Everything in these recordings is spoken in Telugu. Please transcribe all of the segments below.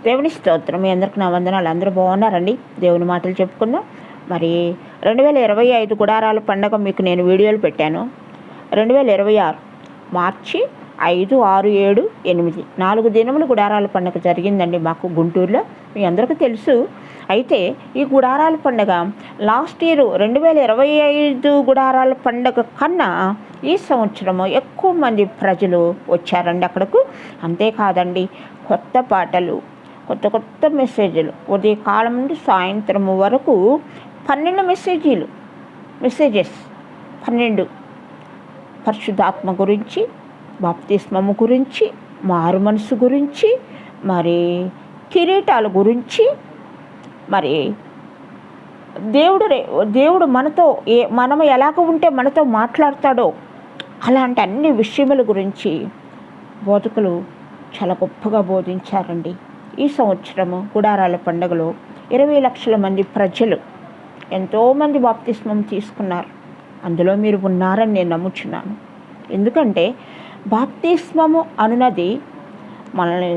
దేవుని స్తోత్రం. మీ అందరికి నా వందనాలు. అందరూ బాగున్నారండి? దేవుని మాటలు చెప్పుకుందాం. మరి 2025 గుడారాల పండగ మీకు నేను వీడియోలు పెట్టాను. 2026 మార్చి 5, 6, 7, 8 4 దినములు గుడారాల పండగ జరిగిందండి మాకు గుంటూరులో. మీ అందరికీ తెలుసు. అయితే ఈ గుడారాల పండగ లాస్ట్ ఇయర్ 2025 గుడారాల పండగ కన్నా ఈ సంవత్సరము ఎక్కువ మంది ప్రజలు వచ్చారండి అక్కడకు. అంతేకాదండి, కొత్త పాటలు, కొత్త మెసేజ్లు, ఉదయకాలం నుండి సాయంత్రం వరకు 12 మెసేజెస్ 12 పరిశుద్ధాత్మ గురించి, బాప్తిస్మము గురించి, మారు మనసు గురించి, మరి కిరీటాల గురించి, మరి దేవుడు మనతో మనం ఎలాగ ఉంటే మనతో మాట్లాడతాడో అలాంటి అన్ని విషయముల గురించి బోధకులు చాలా గొప్పగా బోధించారండి. ఈ సంవత్సరము గుడారాల పండుగలో 20 లక్షల మంది ప్రజలు, ఎంతోమంది బాప్తిస్మం తీసుకున్నారు. అందులో మీరు ఉన్నారని నేను నమ్ముచున్నాను. ఎందుకంటే బాప్తిస్మము అనున్నది మనల్ని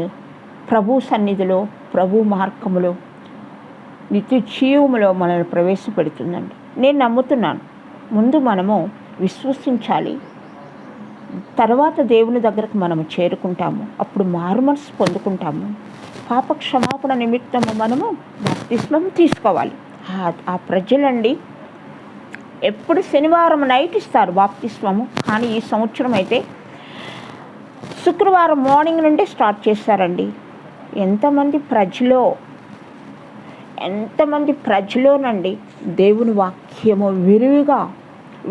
ప్రభు సన్నిధిలో, ప్రభు మార్గములో, నిత్య జీవములో మనల్ని ప్రవేశపెడుతుందండి. నేను నమ్ముతున్నాను. ముందు మనము విశ్వసించాలి, తర్వాత దేవుని దగ్గరకు మనము చేరుకుంటాము. అప్పుడు మారు మనసు పొందుకుంటాము. పాప క్షమాపణ నిమిత్తము మనము బాప్తిస్మం తీసుకోవాలి. ఆ ప్రజలండి ఎప్పుడు శనివారం నైట్ ఇస్తారు బాప్తిస్మము, కానీ ఈ సంవత్సరం అయితే శుక్రవారం మార్నింగ్ నుండి స్టార్ట్ చేస్తారండి. ఎంతమంది ప్రజలోనండి దేవుని వాక్యము విరివిగా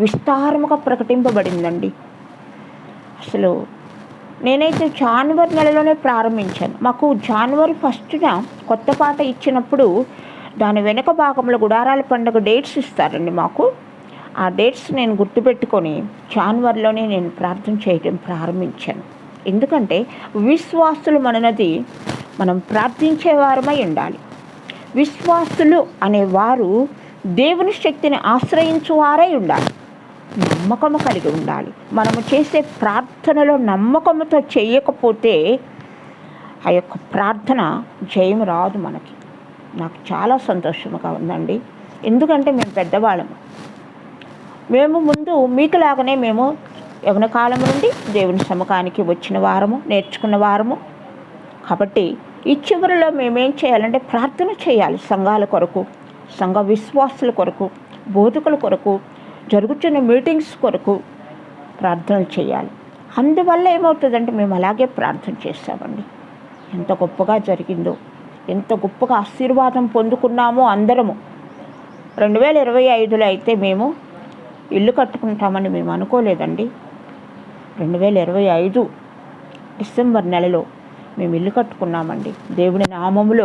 విస్తారముగా ప్రకటింపబడిందండి. అసలు నేనైతే జనవరి నెలలోనే ప్రారంభించాను. మాకు జనవరి 1న కొత్త పాట ఇచ్చినప్పుడు దాని వెనక భాగంలో గుడారాల పండుగ డేట్స్ ఇస్తారండి మాకు. ఆ డేట్స్ నేను గుర్తుపెట్టుకొని జనవరిలోనే నేను ప్రార్థన చేయడం ప్రారంభించాను. ఎందుకంటే విశ్వాసులు మనది మనం ప్రార్థించేవారమై ఉండాలి. విశ్వాసులు అనేవారు దేవుని శక్తిని ఆశ్రయించువారై ఉండాలి, నమ్మకము కలిగి ఉండాలి. మనము చేసే ప్రార్థనలో నమ్మకంతో చేయకపోతే ఆ యొక్క ప్రార్థన జయం రాదు మనకి. నాకు చాలా సంతోషంగా ఉందండి. ఎందుకంటే మేము పెద్దవాళ్ళము. మేము ముందు మీకులాగానే మేము యవ్వన కాలం నుండి దేవుని సముఖానికి వచ్చిన వారము, నేర్చుకున్న వారము. కాబట్టి ఈ చివరిలో మేమేం చేయాలంటే ప్రార్థన చేయాలి. సంఘాల కొరకు, సంఘ విశ్వాసుల కొరకు, బోధకుల కొరకు, జరుగుతున్న మీటింగ్స్ కొరకు ప్రార్థనలు చేయాలి. అందువల్ల ఏమవుతుందంటే మేము అలాగే ప్రార్థన చేస్తామండి. ఎంత గొప్పగా జరిగిందో, ఎంత గొప్పగా ఆశీర్వాదం పొందుకున్నామో అందరము. 2025లో అయితే మేము ఇల్లు కట్టుకుంటామని మేము అనుకోలేదండి. 2025 డిసెంబర్ నెలలో మేము ఇల్లు కట్టుకున్నామండి. దేవుని నామములో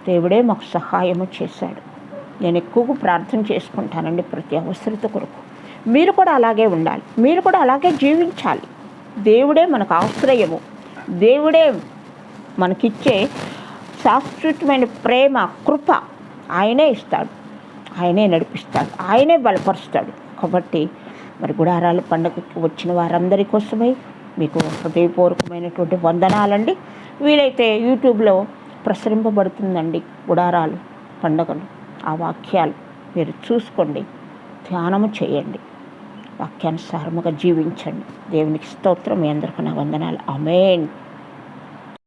దేవుడే మాకు సహాయము చేశాడు. నేను ఎక్కువగా ప్రార్థన చేసుకుంటానండి ప్రతి అవసరత కొరకు. మీరు కూడా అలాగే ఉండాలి, మీరు కూడా అలాగే జీవించాలి. దేవుడే మనకు ఆశ్రయము, దేవుడే మనకిచ్చే శాశ్వతమైన ప్రేమ, కృప ఆయనే ఇస్తాడు, ఆయనే నడిపిస్తాడు, ఆయనే బలపరుస్తాడు. కాబట్టి మరి గుడారాల పండుగకి వచ్చిన వారందరి కోసమై మీకు హృదయపూర్వకమైనటువంటి వందనాలండి. వీలైతే యూట్యూబ్లో ప్రసరింపబడుతుందండి గుడారాలు పండుగలు. ఆ వాక్యాలు మీరు చూసుకోండి, ధ్యానము చేయండి, వాక్యానుసారముగా జీవించండి. దేవునికి స్తోత్రం. మీ అందరికీ నా వందనాలు. ఆమేన్.